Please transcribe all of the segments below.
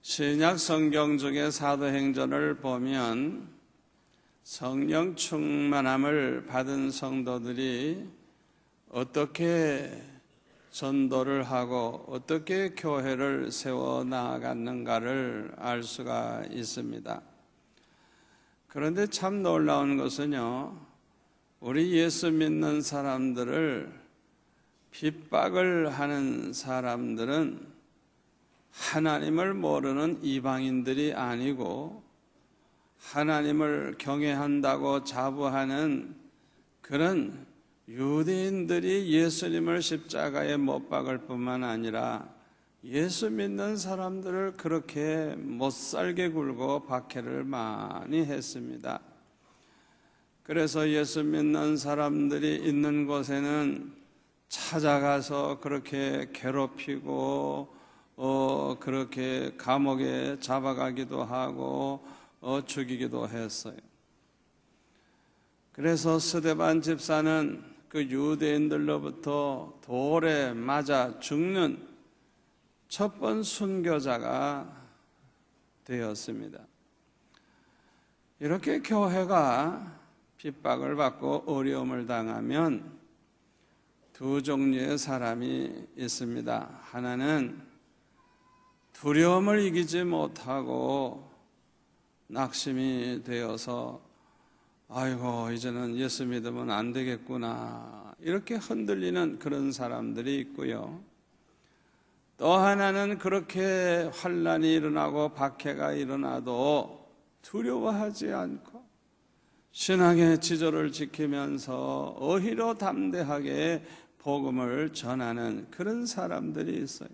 신약 성경 중에 사도행전을 보면 성령 충만함을 받은 성도들이 어떻게 전도를 하고 어떻게 교회를 세워나갔는가를 알 수가 있습니다. 그런데 참 놀라운 것은요, 우리 예수 믿는 사람들을 핍박을 하는 사람들은 하나님을 모르는 이방인들이 아니고 하나님을 경외한다고 자부하는 그런 유대인들이 예수님을 십자가에 못 박을 뿐만 아니라 예수 믿는 사람들을 그렇게 못살게 굴고 박해를 많이 했습니다. 그래서 예수 믿는 사람들이 있는 곳에는 찾아가서 그렇게 괴롭히고 그렇게 감옥에 잡아가기도 하고 죽이기도 했어요. 그래서 스데반 집사는 그 유대인들로부터 돌에 맞아 죽는 첫 번 순교자가 되었습니다. 이렇게 교회가 핍박을 받고 어려움을 당하면 두 종류의 사람이 있습니다. 하나는 두려움을 이기지 못하고 낙심이 되어서 아이고 이제는 예수 믿으면 안 되겠구나 이렇게 흔들리는 그런 사람들이 있고요. 또 하나는 그렇게 환난이 일어나고 박해가 일어나도 두려워하지 않고 신앙의 지조를 지키면서 어희로 담대하게 복음을 전하는 그런 사람들이 있어요.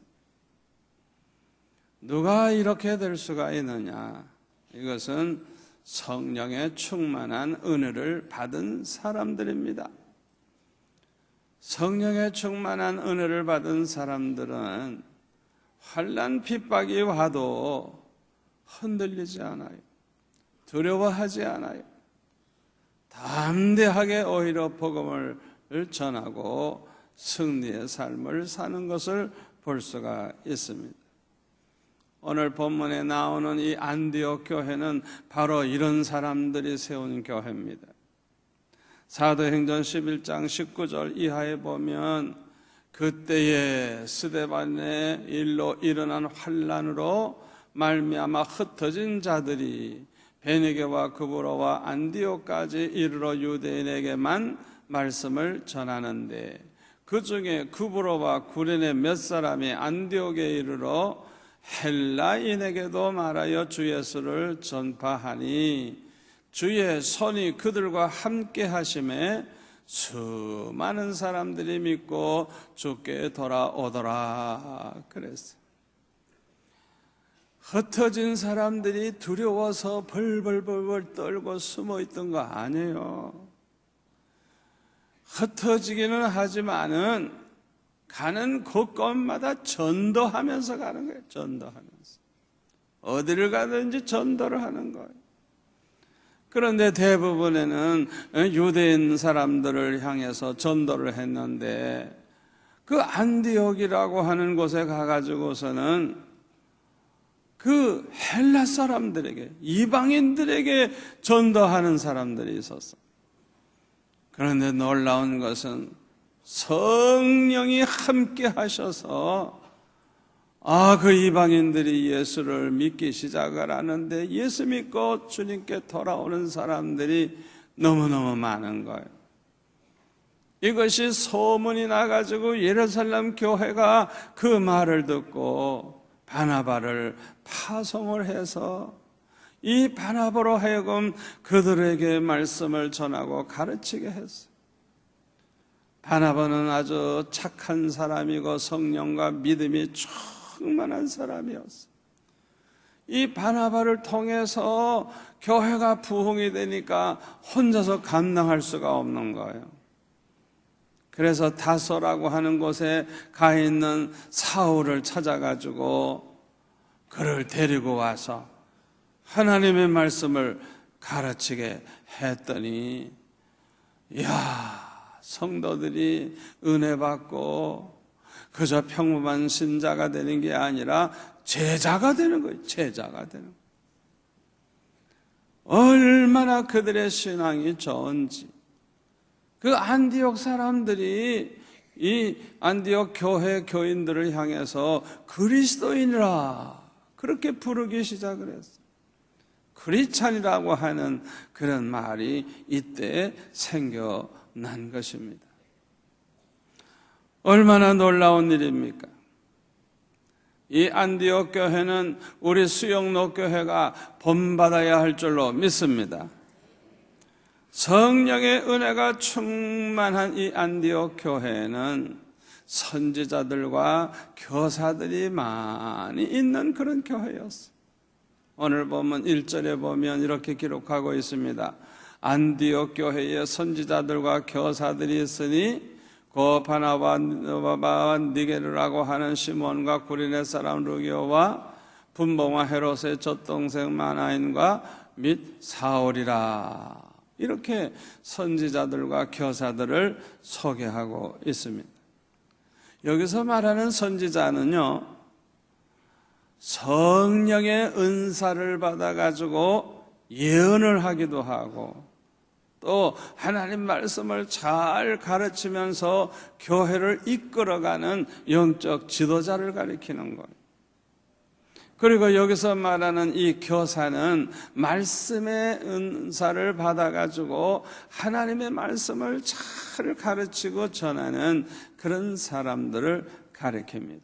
누가 이렇게 될 수가 있느냐? 이것은 성령의 충만한 은혜를 받은 사람들입니다. 성령의 충만한 은혜를 받은 사람들은 환난 핍박이 와도 흔들리지 않아요. 두려워하지 않아요. 담대하게 오히려 복음을 전하고 승리의 삶을 사는 것을 볼 수가 있습니다. 오늘 본문에 나오는 이 안디옥 교회는 바로 이런 사람들이 세운 교회입니다. 사도행전 11장 19절 이하에 보면 그때에 스데반의 일로 일어난 환난으로 말미암아 흩어진 자들이 베니게와 그브로와 안디옥까지 이르러 유대인에게만 말씀을 전하는데 그 중에 그브로와 구레네 몇 사람이 안디옥에 이르러 헬라인에게도 말하여 주 예수를 전파하니 주의 손이 그들과 함께 하심에 수많은 사람들이 믿고 주께 돌아오더라 그랬어요. 흩어진 사람들이 두려워서 벌벌벌벌 떨고 숨어있던 거 아니에요. 흩어지기는 하지만은 가는 곳곳마다 전도하면서 가는 거예요. 전도하면서 어디를 가든지 전도를 하는 거예요. 그런데 대부분에는 유대인 사람들을 향해서 전도를 했는데 그 안디옥이라고 하는 곳에 가가지고서는 그 헬라 사람들에게 이방인들에게 전도하는 사람들이 있었어. 그런데 놀라운 것은 성령이 함께 하셔서 그 이방인들이 예수를 믿기 시작을 하는데 예수 믿고 주님께 돌아오는 사람들이 너무너무 많은 거예요. 이것이 소문이 나가지고 예루살렘 교회가 그 말을 듣고 바나바를 파송을 해서 이 바나바로 하여금 그들에게 말씀을 전하고 가르치게 했어요. 바나바는 아주 착한 사람이고 성령과 믿음이 충만한 사람이었어요. 이 바나바를 통해서 교회가 부흥이 되니까 혼자서 감당할 수가 없는 거예요. 그래서 다소라고 하는 곳에 가 있는 사울을 찾아가지고 그를 데리고 와서 하나님의 말씀을 가르치게 했더니 성도들이 은혜 받고 그저 평범한 신자가 되는 게 아니라 제자가 되는 거예요. 제자가 되는 거예요. 얼마나 그들의 신앙이 좋은지. 그 안디옥 사람들이 이 안디옥 교회 교인들을 향해서 그리스도인이라 그렇게 부르기 시작을 했어요. 크리스찬이라고 하는 그런 말이 이때 생겨난 것입니다. 얼마나 놀라운 일입니까? 이 안디옥 교회는 우리 수영로 교회가 본받아야 할 줄로 믿습니다. 성령의 은혜가 충만한 이 안디옥 교회는 선지자들과 교사들이 많이 있는 그런 교회였어요. 오늘 보면 1절에 보면 이렇게 기록하고 있습니다. 안디옥 교회에 선지자들과 교사들이 있으니 고 바나바와 니게르라고 하는 시몬과 구리네 사람 루기오와 분봉와 헤롯의 젖동생 마나인과 및 사울이라. 이렇게 선지자들과 교사들을 소개하고 있습니다. 여기서 말하는 선지자는요, 성령의 은사를 받아가지고 예언을 하기도 하고 또 하나님 말씀을 잘 가르치면서 교회를 이끌어가는 영적 지도자를 가리키는 거예요. 그리고 여기서 말하는 이 교사는 말씀의 은사를 받아가지고 하나님의 말씀을 잘 가르치고 전하는 그런 사람들을 가리킵니다.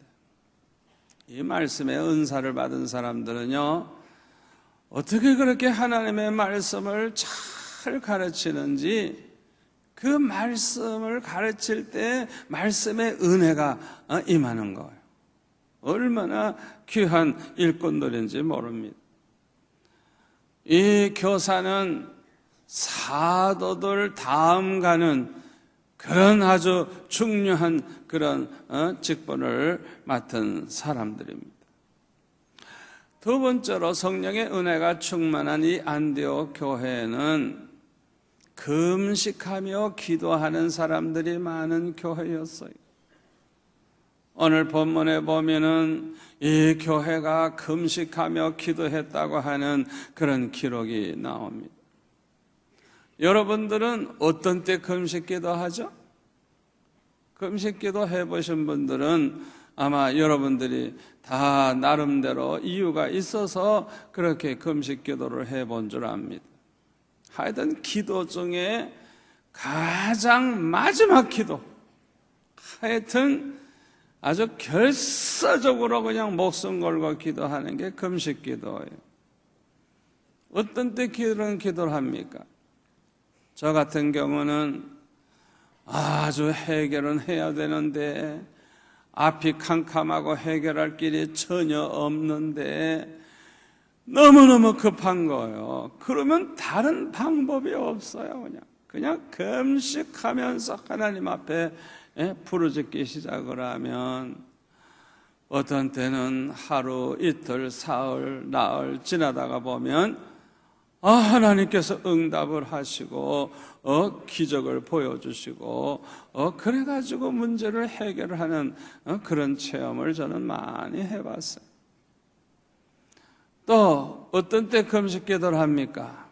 이 말씀의 은사를 받은 사람들은요, 어떻게 그렇게 하나님의 말씀을 잘 가르치는지, 그 말씀을 가르칠 때 말씀의 은혜가 임하는 거예요. 얼마나 귀한 일꾼들인지 모릅니다. 이 교사는 사도들 다음 가는 그런 아주 중요한 그런 직분을 맡은 사람들입니다. 두 번째로 성령의 은혜가 충만한 이 안디옥 교회는 금식하며 기도하는 사람들이 많은 교회였어요. 오늘 본문에 보면은 이 교회가 금식하며 기도했다고 하는 그런 기록이 나옵니다. 여러분들은 어떤 때 금식 기도하죠? 금식 기도 해보신 분들은 아마 여러분들이 다 나름대로 이유가 있어서 그렇게 금식 기도를 해본 줄 압니다. 하여튼 기도 중에 가장 마지막 기도, 하여튼 아주 결사적으로 그냥 목숨 걸고 기도하는 게 금식 기도예요. 어떤 때 그런 기도를 합니까? 저 같은 경우는 아주 해결은 해야 되는데 앞이 캄캄하고 해결할 길이 전혀 없는데 너무너무 급한 거예요. 그러면 다른 방법이 없어요. 그냥 금식하면서 하나님 앞에 부르짖기 시작을 하면 어떤 때는 하루, 이틀, 사흘, 나흘 지나다가 보면 하나님께서 응답을 하시고 기적을 보여주시고 그래가지고 문제를 해결하는 그런 체험을 저는 많이 해봤어요. 또 어떤 때 금식 기도를 합니까?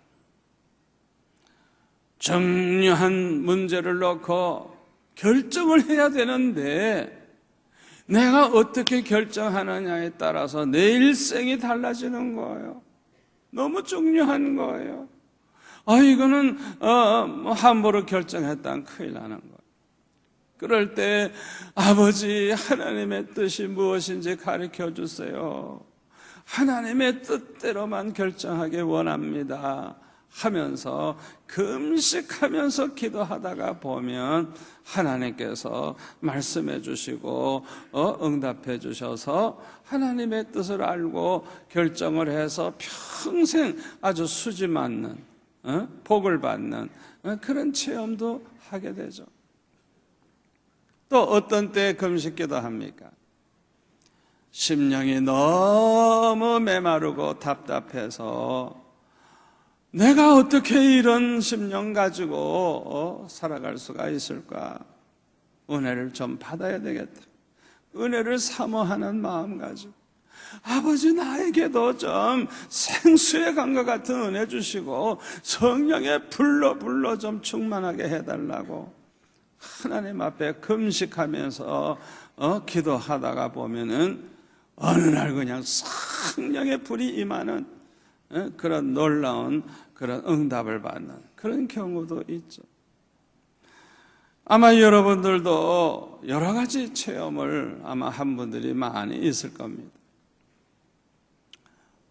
중요한 문제를 놓고 결정을 해야 되는데 내가 어떻게 결정하느냐에 따라서 내 일생이 달라지는 거예요. 너무 중요한 거예요. 이거는 함부로 결정했다면 큰일 나는 거예요. 그럴 때 아버지, 하나님의 뜻이 무엇인지 가르쳐 주세요. 하나님의 뜻대로만 결정하기 원합니다 하면서 금식하면서 기도하다가 보면 하나님께서 말씀해 주시고 응답해 주셔서 하나님의 뜻을 알고 결정을 해서 평생 아주 수지 맞는 복을 받는 그런 체험도 하게 되죠. 또 어떤 때 금식 기도합니까? 심령이 너무 메마르고 답답해서 내가 어떻게 이런 심령 가지고 살아갈 수가 있을까? 은혜를 좀 받아야 되겠다. 은혜를 사모하는 마음 가지고 아버지 나에게도 좀 생수의 강과 같은 은혜 주시고 성령의 불로 좀 충만하게 해달라고 하나님 앞에 금식하면서 기도하다가 보면은 어느 날 그냥 성령의 불이 임하는 그런 놀라운 그런 응답을 받는 그런 경우도 있죠. 아마 여러분들도 여러 가지 체험을 아마 한 분들이 많이 있을 겁니다.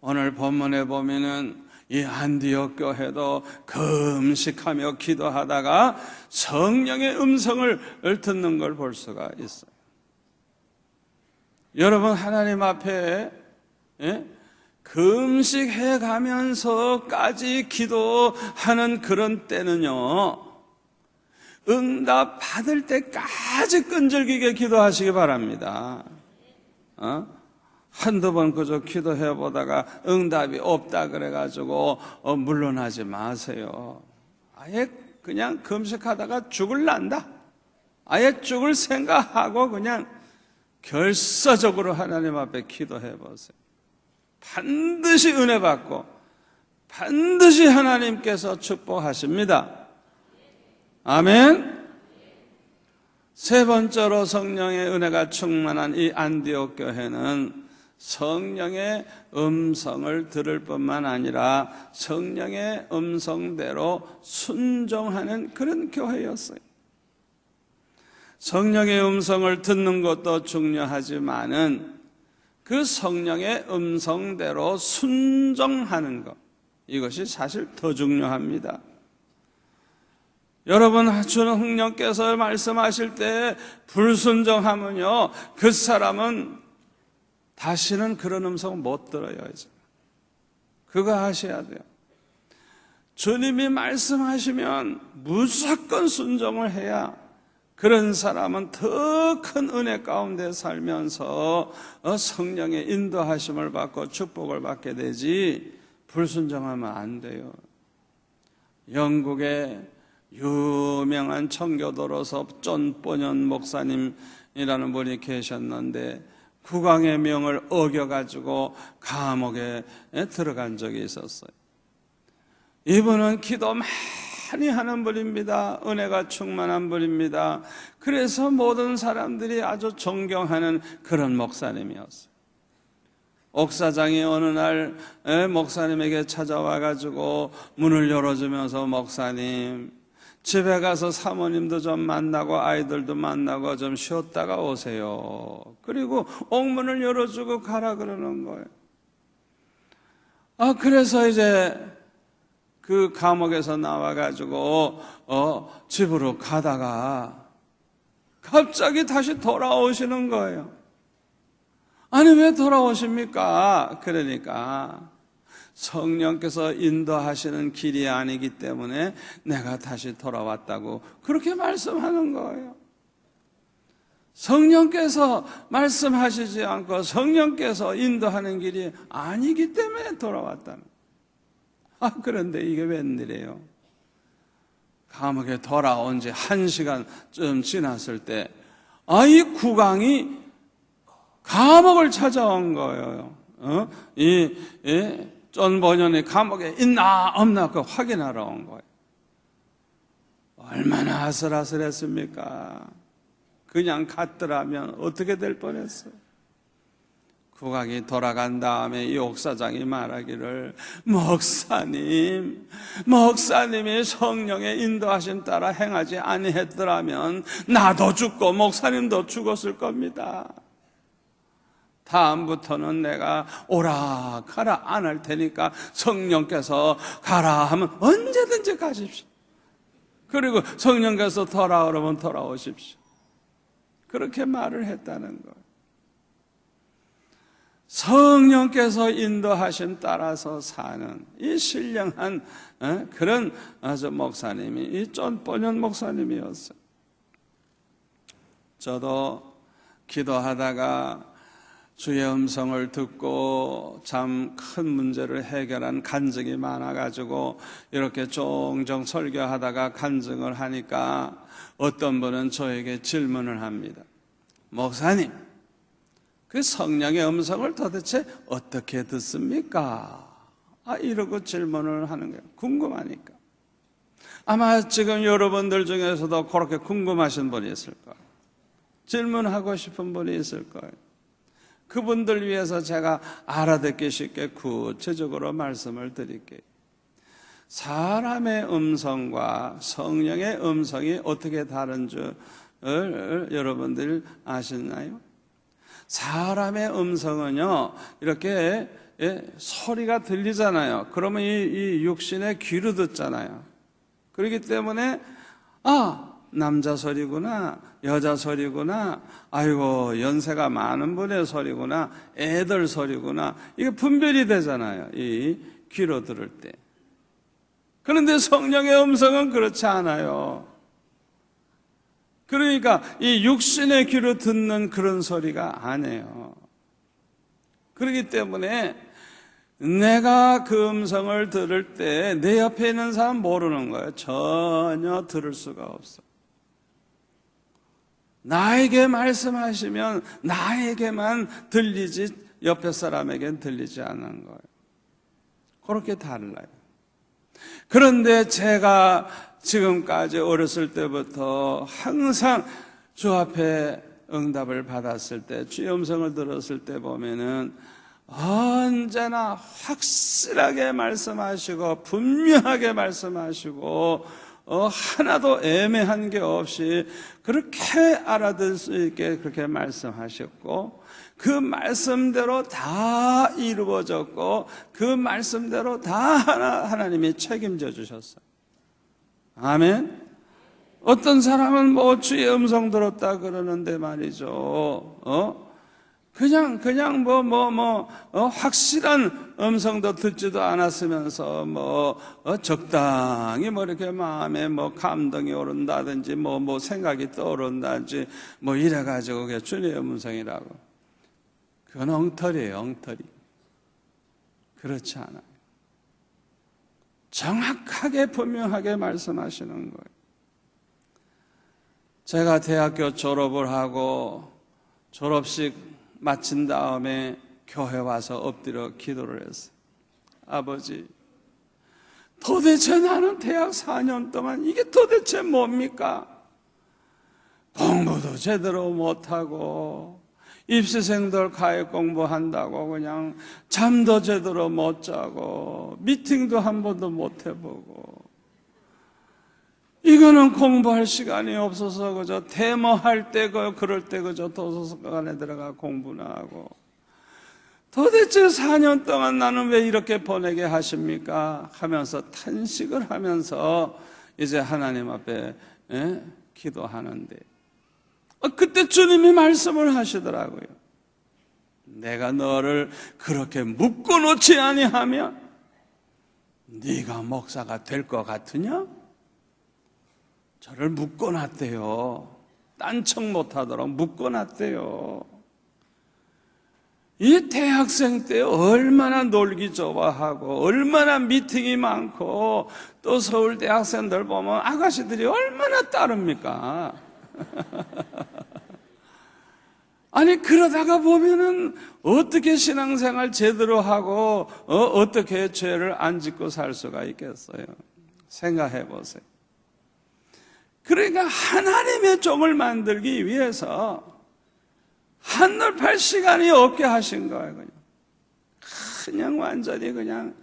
오늘 본문에 보면은 이 안디옥 교회도 금식하며 기도하다가 성령의 음성을 듣는 걸 볼 수가 있어요. 여러분 하나님 앞에 금식해 가면서까지 기도하는 그런 때는요, 응답 받을 때까지 끈질기게 기도하시기 바랍니다. 한두 번 그저 기도해 보다가 응답이 없다 그래가지고 물러나지 마세요. 아예 그냥 금식하다가 죽을란다, 아예 죽을 생각하고 그냥 결사적으로 하나님 앞에 기도해 보세요. 반드시 은혜 받고 반드시 하나님께서 축복하십니다. 아멘. 세 번째로 성령의 은혜가 충만한 이 안디옥 교회는 성령의 음성을 들을 뿐만 아니라 성령의 음성대로 순종하는 그런 교회였어요. 성령의 음성을 듣는 것도 중요하지만은 그 성령의 음성대로 순종하는 것, 이것이 사실 더 중요합니다. 여러분, 주는 성령께서 말씀하실 때 불순종하면요, 그 사람은 다시는 그런 음성 못 들어요. 이제 그거 하셔야 돼요. 주님이 말씀하시면 무조건 순종을 해야 그런 사람은 더 큰 은혜 가운데 살면서 성령의 인도하심을 받고 축복을 받게 되지, 불순종하면 안 돼요. 영국의 유명한 청교도로서 존 버년 목사님이라는 분이 계셨는데 국왕의 명을 어겨가지고 감옥에 들어간 적이 있었어요. 이분은 기도 많이 하는 분입니다. 은혜가 충만한 분입니다. 그래서 모든 사람들이 아주 존경하는 그런 목사님이었어요. 옥사장이 어느 날 목사님에게 찾아와가지고 문을 열어주면서, 목사님, 집에 가서 사모님도 좀 만나고 아이들도 만나고 좀 쉬었다가 오세요. 그리고 옥문을 열어주고 가라 그러는 거예요. 그래서 이제 그 감옥에서 나와가지고 집으로 가다가 갑자기 다시 돌아오시는 거예요. 아니 왜 돌아오십니까? 그러니까 성령께서 인도하시는 길이 아니기 때문에 내가 다시 돌아왔다고 그렇게 말씀하는 거예요. 성령께서 말씀하시지 않고 성령께서 인도하는 길이 아니기 때문에 돌아왔다는 거예요. 그런데 이게 웬일이에요? 감옥에 돌아온 지 1시간쯤 지났을 때 이 국왕이 감옥을 찾아온 거예요. 존 버년이 감옥에 있나 없나 그 확인하러 온 거예요. 얼마나 아슬아슬했습니까? 그냥 갔더라면 어떻게 될 뻔했어요? 국왕이 돌아간 다음에 이 옥사장이 말하기를, 목사님이 성령의 인도하심 따라 행하지 아니했더라면 나도 죽고 목사님도 죽었을 겁니다. 다음부터는 내가 오라 가라 안 할 테니까 성령께서 가라 하면 언제든지 가십시오. 그리고 성령께서 돌아오라면 돌아오십시오. 그렇게 말을 했다는 거예요. 성령께서 인도하심 따라서 사는 이 신령한 그런 아주 목사님이 이 존 버년 목사님이었어요. 저도 기도하다가 주의 음성을 듣고 참 큰 문제를 해결한 간증이 많아가지고 이렇게 종종 설교하다가 간증을 하니까 어떤 분은 저에게 질문을 합니다. 목사님, 그 성령의 음성을 도대체 어떻게 듣습니까? 이러고 질문을 하는 거예요. 궁금하니까. 아마 지금 여러분들 중에서도 그렇게 궁금하신 분이 있을 거예요. 질문하고 싶은 분이 있을 거예요. 그분들 위해서 제가 알아듣기 쉽게 구체적으로 말씀을 드릴게요. 사람의 음성과 성령의 음성이 어떻게 다른 줄 여러분들 아시나요? 사람의 음성은요, 이렇게 소리가 들리잖아요. 그러면 이 육신의 귀로 듣잖아요. 그렇기 때문에 남자 소리구나, 여자 소리구나, 아이고 연세가 많은 분의 소리구나, 애들 소리구나, 이게 분별이 되잖아요, 이 귀로 들을 때. 그런데 성령의 음성은 그렇지 않아요. 그러니까 이 육신의 귀로 듣는 그런 소리가 아니에요. 그렇기 때문에 내가 그 음성을 들을 때 내 옆에 있는 사람 모르는 거예요. 전혀 들을 수가 없어. 나에게 말씀하시면 나에게만 들리지 옆에 사람에게는 들리지 않는 거예요. 그렇게 달라요. 그런데 제가 지금까지 어렸을 때부터 항상 주 앞에 응답을 받았을 때, 주의 음성을 들었을 때 보면은 언제나 확실하게 말씀하시고 분명하게 말씀하시고 하나도 애매한 게 없이 그렇게 알아들 수 있게 그렇게 말씀하셨고, 그 말씀대로 다 이루어졌고 그 말씀대로 다 하나님이 책임져 주셨어요. 아멘. 어떤 사람은 뭐 주의 음성 들었다 그러는데 말이죠, 그냥 확실한 음성도 듣지도 않았으면서 적당히 이렇게 마음에 감동이 오른다든지 생각이 떠오른다든지 이래가지고 그게 주님의 음성이라고. 그건 엉터리예요, 엉터리. 그렇지 않아요. 정확하게 분명하게 말씀하시는 거예요. 제가 대학교 졸업을 하고 졸업식 마친 다음에 교회 와서 엎드려 기도를 했어요. 아버지, 도대체 나는 대학 4년 동안 이게 도대체 뭡니까? 공부도 제대로 못하고 입시생들 가입 공부한다고 그냥 잠도 제대로 못 자고 미팅도 한 번도 못 해보고, 이거는 공부할 시간이 없어서 그저 데모할 때 그럴 때 그저 도서관에 들어가 공부나 하고, 도대체 4년 동안 나는 왜 이렇게 보내게 하십니까? 하면서 탄식을 하면서 이제 하나님 앞에 기도하는데, 그때 주님이 말씀을 하시더라고요. 내가 너를 그렇게 묶어놓지 아니하면 네가 목사가 될 것 같으냐? 저를 묶어놨대요. 딴청 못하도록 묶어놨대요. 이 대학생 때 얼마나 놀기 좋아하고 얼마나 미팅이 많고, 또 서울대 학생들 보면 아가씨들이 얼마나 따릅니까? 아니 그러다가 보면은 어떻게 신앙생활 제대로 하고 어떻게 죄를 안 짓고 살 수가 있겠어요? 생각해 보세요. 그러니까 하나님의 종을 만들기 위해서 한눈 팔 시간이 없게 하신 거예요. 그냥 완전히 그냥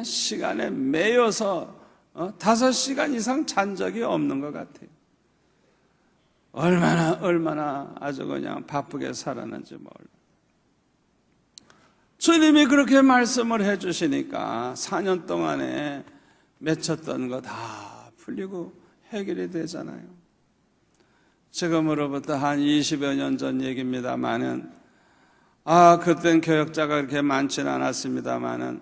시간에 매여서 5시간 이상 잔 적이 없는 것 같아요. 얼마나 아주 그냥 바쁘게 살았는지 몰라요. 주님이 그렇게 말씀을 해주시니까 4년 동안에 맺혔던 거 다 풀리고 해결이 되잖아요. 지금으로부터 한 20여 년 전 얘기입니다만은, 그땐 교역자가 그렇게 많지는 않았습니다만은,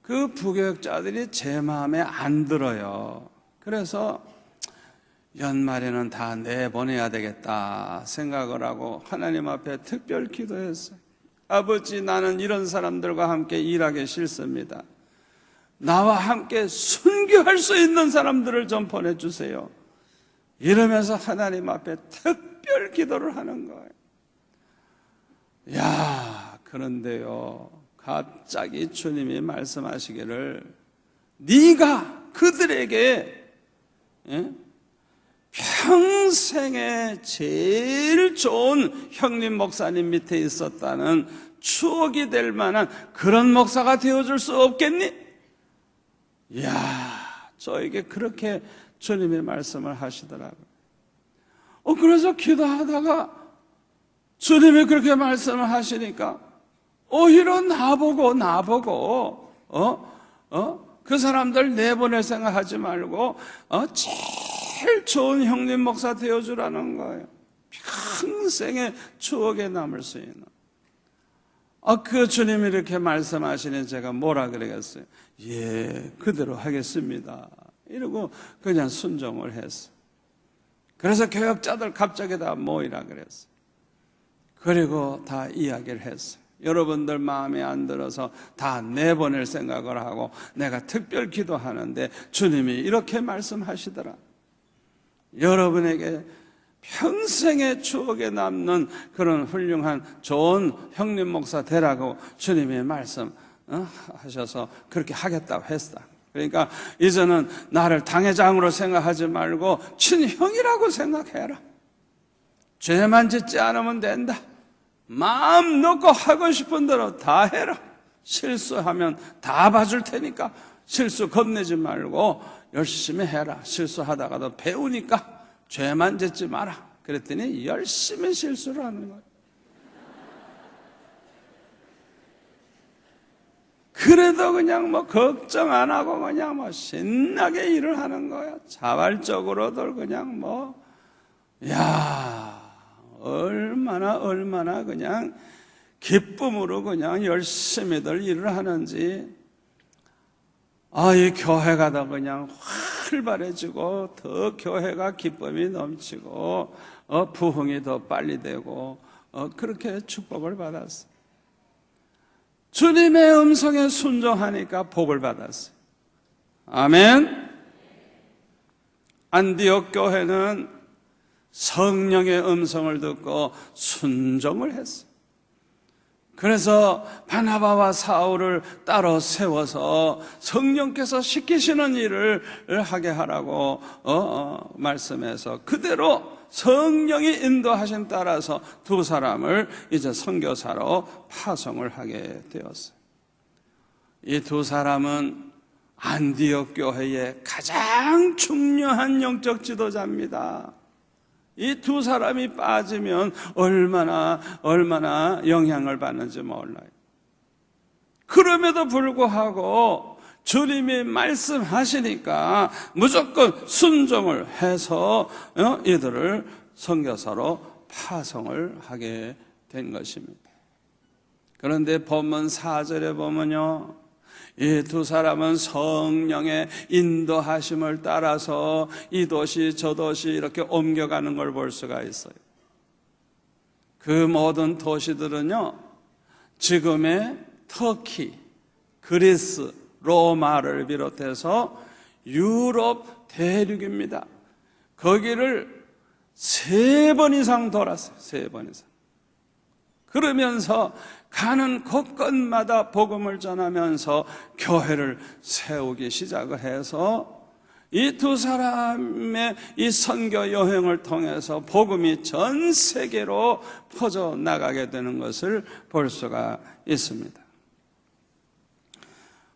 그 부교역자들이 제 마음에 안 들어요. 그래서 연말에는 다 내보내야 되겠다 생각을 하고 하나님 앞에 특별 기도했어요. 아버지, 나는 이런 사람들과 함께 일하기 싫습니다. 나와 함께 순교할 수 있는 사람들을 좀 보내주세요. 이러면서 하나님 앞에 특별 기도를 하는 거예요. 야, 그런데요, 갑자기 주님이 말씀하시기를 네가 그들에게 평생에 제일 좋은 형님 목사님 밑에 있었다는 추억이 될 만한 그런 목사가 되어줄 수 없겠니? 이야, 저에게 그렇게 주님의 말씀을 하시더라고요. 그래서 기도하다가 주님이 그렇게 말씀을 하시니까 오히려 나보고 그 사람들 내보낼 생각하지 말고 제일 좋은 형님 목사 되어주라는 거예요. 평생의 추억에 남을 수 있는. 그 주님이 이렇게 말씀하시니 제가 뭐라 그러겠어요? 예, 그대로 하겠습니다. 이러고 그냥 순종을 했어요. 그래서 교역자들 갑자기 다 모이라 그랬어요. 그리고 다 이야기를 했어요. 여러분들 마음에 안 들어서 다 내보낼 생각을 하고 내가 특별 기도하는데 주님이 이렇게 말씀하시더라. 여러분에게 평생의 추억에 남는 그런 훌륭한 좋은 형님 목사 되라고 주님이 말씀 하셔서 그렇게 하겠다고 했다. 그러니까 이제는 나를 당회장으로 생각하지 말고 친형이라고 생각해라. 죄만 짓지 않으면 된다. 마음 놓고 하고 싶은 대로 다 해라. 실수하면 다 봐줄 테니까 실수 겁내지 말고 열심히 해라. 실수하다가도 배우니까 죄만 짓지 마라. 그랬더니 열심히 실수를 하는 거예요. 그래도 그냥 걱정 안 하고 그냥 신나게 일을 하는 거예요. 자발적으로들 그냥 얼마나 그냥 기쁨으로 그냥 열심히들 일을 하는지. 이 교회가 더 그냥 활발해지고 더 교회가 기쁨이 넘치고 부흥이 더 빨리 되고 그렇게 축복을 받았어요. 주님의 음성에 순종하니까 복을 받았어요. 아멘. 안디옥 교회는 성령의 음성을 듣고 순종을 했어요. 그래서 바나바와 사울을 따로 세워서 성령께서 시키시는 일을 하게 하라고 말씀해서 그대로 성령이 인도하심 따라서 두 사람을 이제 선교사로 파송을 하게 되었어요. 이 두 사람은 안디옥 교회의 가장 중요한 영적 지도자입니다. 이 두 사람이 빠지면 얼마나 영향을 받는지 몰라요. 그럼에도 불구하고 주님이 말씀하시니까 무조건 순종을 해서 이들을 선교사로 파송을 하게 된 것입니다. 그런데 본문 4절에 보면요, 이 두 사람은 성령의 인도하심을 따라서 이 도시 저 도시 이렇게 옮겨가는 걸 볼 수가 있어요. 그 모든 도시들은요, 지금의 터키, 그리스, 로마를 비롯해서 유럽 대륙입니다. 거기를 3번 이상 돌았어요. 3번 이상. 그러면서 가는 곳곳마다 복음을 전하면서 교회를 세우기 시작을 해서 이 두 사람의 이 선교 여행을 통해서 복음이 전 세계로 퍼져나가게 되는 것을 볼 수가 있습니다.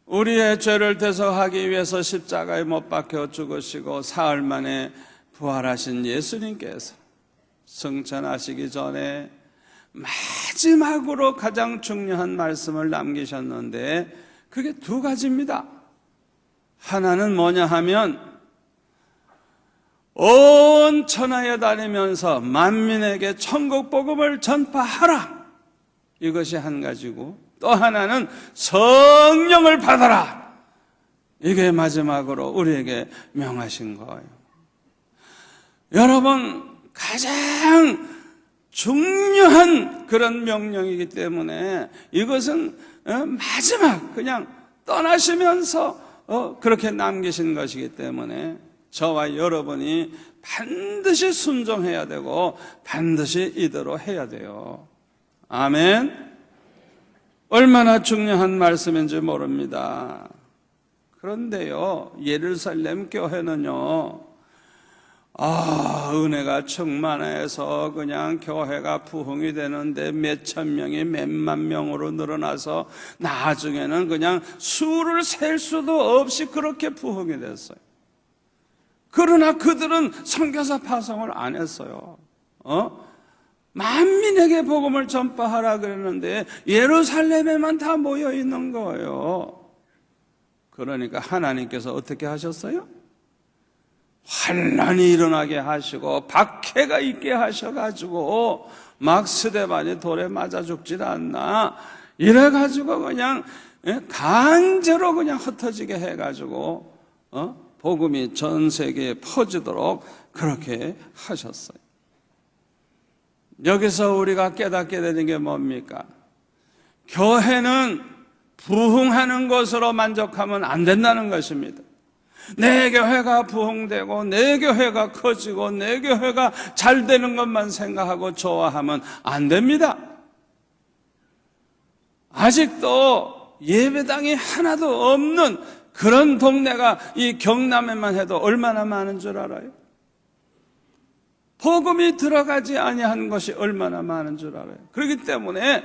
우리의 죄를 대속하기 위해서 십자가에 못 박혀 죽으시고 사흘 만에 부활하신 예수님께서 승천하시기 전에 마지막으로 가장 중요한 말씀을 남기셨는데 그게 두 가지입니다. 하나는 뭐냐 하면 온 천하에 다니면서 만민에게 천국 복음을 전파하라. 이것이 한 가지고 또 하나는 성령을 받아라. 이게 마지막으로 우리에게 명하신 거예요. 여러분, 가장 중요한 그런 명령이기 때문에 이것은 마지막 그냥 떠나시면서 그렇게 남기신 것이기 때문에 저와 여러분이 반드시 순종해야 되고 반드시 이대로 해야 돼요. 아멘. 얼마나 중요한 말씀인지 모릅니다. 그런데요, 예루살렘 교회는요, 은혜가 충만해서 그냥 교회가 부흥이 되는데 몇천 명이 몇만 명으로 늘어나서 나중에는 그냥 수를 셀 수도 없이 그렇게 부흥이 됐어요. 그러나 그들은 선교사 파송을 안 했어요. 만민에게 복음을 전파하라 그랬는데 예루살렘에만 다 모여 있는 거예요. 그러니까 하나님께서 어떻게 하셨어요? 환란이 일어나게 하시고 박해가 있게 하셔가지고 막 스데반이 돌에 맞아 죽질 않나 이래가지고 그냥 강제로 그냥 흩어지게 해가지고 복음이 전 세계에 퍼지도록 그렇게 하셨어요. 여기서 우리가 깨닫게 되는 게 뭡니까? 교회는 부흥하는 것으로 만족하면 안 된다는 것입니다. 내 교회가 부흥되고 내 교회가 커지고 내 교회가 잘 되는 것만 생각하고 좋아하면 안 됩니다. 아직도 예배당이 하나도 없는 그런 동네가 이 경남에만 해도 얼마나 많은 줄 알아요? 복음이 들어가지 아니한 것이 얼마나 많은 줄 알아요. 그렇기 때문에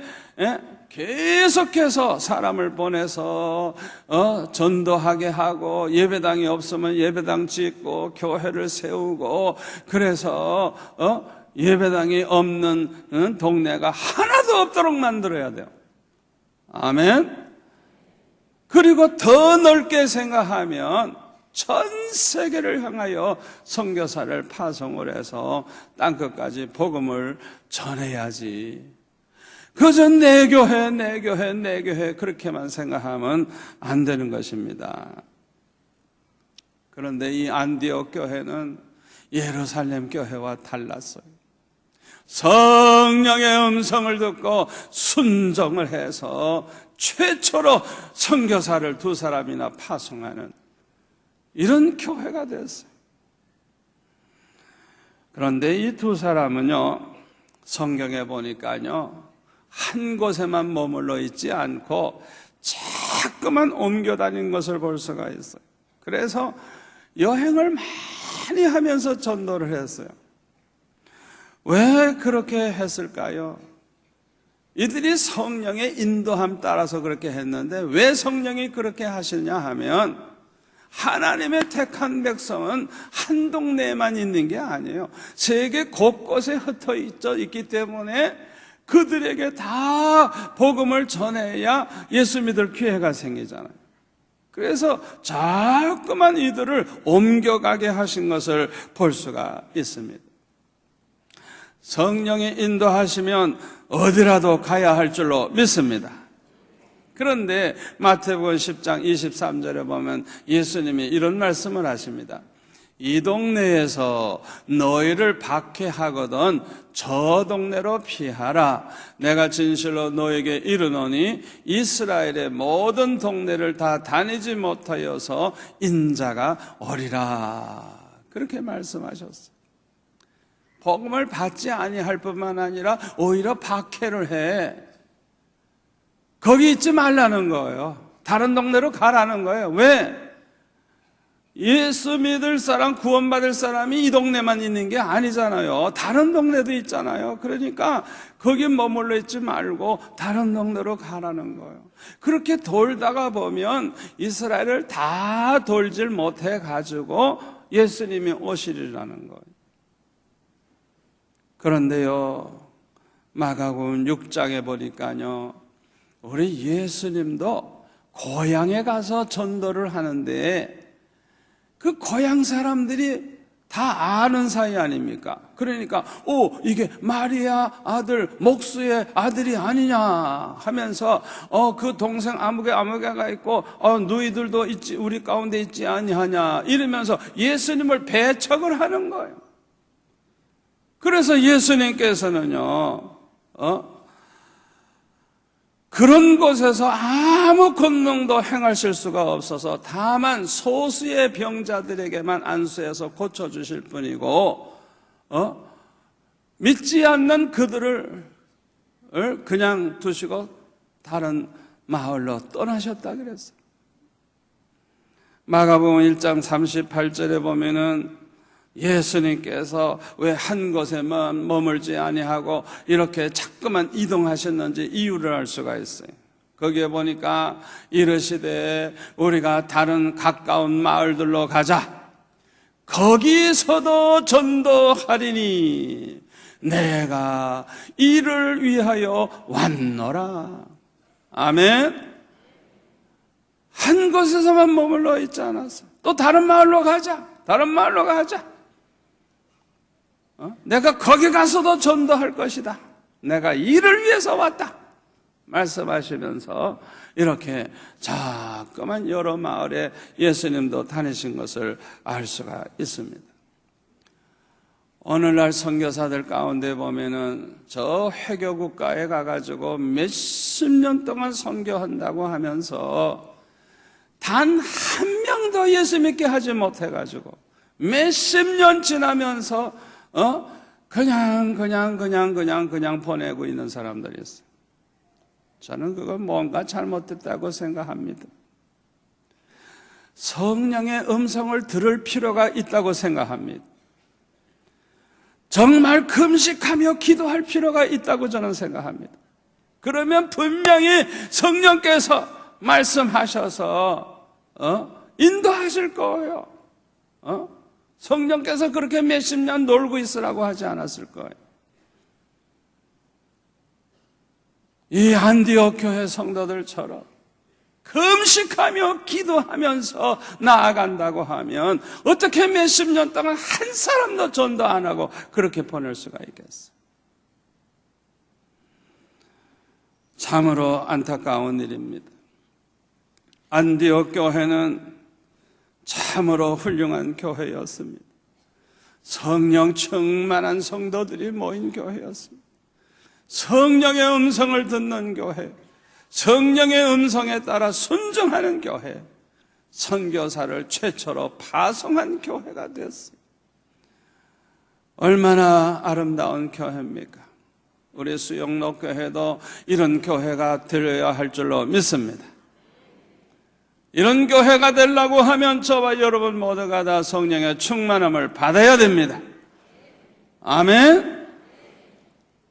계속해서 사람을 보내서 전도하게 하고 예배당이 없으면 예배당 짓고 교회를 세우고 그래서 예배당이 없는 동네가 하나도 없도록 만들어야 돼요. 아멘. 그리고 더 넓게 생각하면 전 세계를 향하여 선교사를 파송을 해서 땅끝까지 복음을 전해야지. 그저 내 교회, 내 교회, 내 교회 그렇게만 생각하면 안 되는 것입니다. 그런데 이 안디옥 교회는 예루살렘 교회와 달랐어요. 성령의 음성을 듣고 순종을 해서 최초로 선교사를 2사람이나 파송하는 이런 교회가 됐어요. 그런데 이 2사람은요, 성경에 보니까요, 한 곳에만 머물러 있지 않고 자꾸만 옮겨 다닌 것을 볼 수가 있어요. 그래서 여행을 많이 하면서 전도를 했어요. 왜 그렇게 했을까요? 이들이 성령의 인도함 따라서 그렇게 했는데 왜 성령이 그렇게 하시냐 하면 하나님의 택한 백성은 한 동네에만 있는 게 아니에요. 세계 곳곳에 흩어 있기 때문에 그들에게 다 복음을 전해야 예수 믿을 기회가 생기잖아요. 그래서 자꾸만 이들을 옮겨가게 하신 것을 볼 수가 있습니다. 성령이 인도하시면 어디라도 가야 할 줄로 믿습니다. 그런데 마태복음 10장 23절에 보면 예수님이 이런 말씀을 하십니다. 이 동네에서 너희를 박해하거든 저 동네로 피하라. 내가 진실로 너에게 이르노니 이스라엘의 모든 동네를 다 다니지 못하여서 인자가 오리라. 그렇게 말씀하셨어요. 복음을 받지 아니할 뿐만 아니라 오히려 박해를 해. 거기 있지 말라는 거예요. 다른 동네로 가라는 거예요. 왜? 예수 믿을 사람, 구원받을 사람이 이 동네만 있는 게 아니잖아요. 다른 동네도 있잖아요. 그러니까 거기 머물러 있지 말고 다른 동네로 가라는 거예요. 그렇게 돌다가 보면 이스라엘을 다 돌질 못해 가지고 예수님이 오시리라는 거예요. 그런데요, 마가복음 6장에 보니까요, 우리 예수님도 고향에 가서 전도를 하는데 그 고향 사람들이 다 아는 사이 아닙니까? 그러니까 이게 마리아 아들 목수의 아들이 아니냐 하면서 그 동생 아무개가 있고 누이들도 있지 우리 가운데 있지 아니하냐 이러면서 예수님을 배척을 하는 거예요. 그래서 예수님께서는요 그런 곳에서 아무 권능도 행하실 수가 없어서 다만 소수의 병자들에게만 안수해서 고쳐주실 뿐이고 믿지 않는 그들을 그냥 두시고 다른 마을로 떠나셨다 그랬어요. 마가복음 1장 38절에 보면은 예수님께서 왜 한 곳에만 머물지 아니하고 이렇게 자꾸만 이동하셨는지 이유를 알 수가 있어요. 거기에 보니까 이르시되 우리가 다른 가까운 마을들로 가자. 거기서도 전도하리니 내가 이를 위하여 왔노라. 아멘. 한 곳에서만 머물러 있지 않았어. 또 다른 마을로 가자. 다른 마을로 가자. 내가 거기 가서도 전도할 것이다. 내가 이를 위해서 왔다. 말씀하시면서 이렇게 자꾸만 여러 마을에 예수님도 다니신 것을 알 수가 있습니다. 오늘날 선교사들 가운데 보면은 저 회교 국가에 가가지고 몇십 년 동안 선교한다고 하면서 단 한 명도 예수 믿게 하지 못해가지고 몇십 년 지나면서 그냥 보내고 있는 사람들이 있어요. 저는 그건 뭔가 잘못됐다고 생각합니다. 성령의 음성을 들을 필요가 있다고 생각합니다. 정말 금식하며 기도할 필요가 있다고 저는 생각합니다. 그러면 분명히 성령께서 말씀하셔서 인도하실 거예요. 성령께서 그렇게 몇십 년 놀고 있으라고 하지 않았을 거예요. 이 안디옥 교회 성도들처럼 금식하며 기도하면서 나아간다고 하면 어떻게 몇십 년 동안 한 사람도 전도 안 하고 그렇게 보낼 수가 있겠어요? 참으로 안타까운 일입니다. 안디옥 교회는 참으로 훌륭한 교회였습니다. 성령 충만한 성도들이 모인 교회였습니다. 성령의 음성을 듣는 교회, 성령의 음성에 따라 순종하는 교회, 선교사를 최초로 파송한 교회가 되었어요. 얼마나 아름다운 교회입니까? 우리 수영로 교회도 이런 교회가 되어야 할 줄로 믿습니다. 이런 교회가 되려고 하면 저와 여러분 모두가 다 성령의 충만함을 받아야 됩니다. 아멘.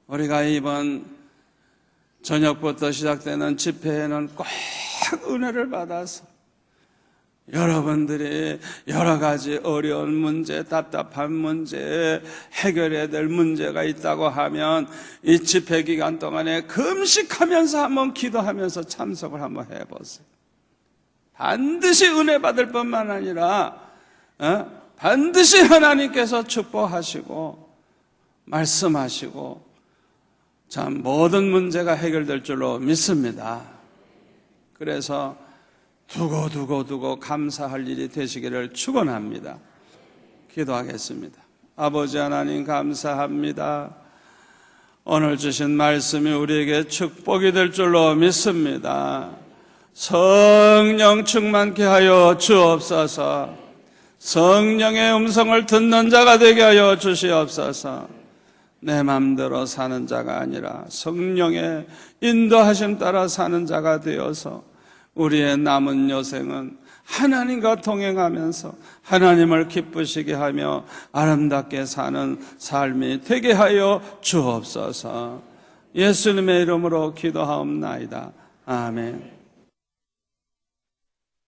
우리가 이번 저녁부터 시작되는 집회에는 꼭 은혜를 받아서 여러분들이 여러 가지 어려운 문제, 답답한 문제, 해결해야 될 문제가 있다고 하면 이 집회 기간 동안에 금식하면서 한번 기도하면서 참석을 한번 해보세요. 반드시 은혜 받을 뿐만 아니라 반드시 하나님께서 축복하시고 말씀하시고 참 모든 문제가 해결될 줄로 믿습니다. 그래서 두고 감사할 일이 되시기를 축원합니다. 기도하겠습니다. 아버지 하나님 감사합니다. 오늘 주신 말씀이 우리에게 축복이 될 줄로 믿습니다. 성령 충만케 하여 주옵소서. 성령의 음성을 듣는 자가 되게 하여 주시옵소서. 내 맘대로 사는 자가 아니라 성령의 인도하심 따라 사는 자가 되어서 우리의 남은 여생은 하나님과 동행하면서 하나님을 기쁘시게 하며 아름답게 사는 삶이 되게 하여 주옵소서. 예수님의 이름으로 기도하옵나이다. 아멘.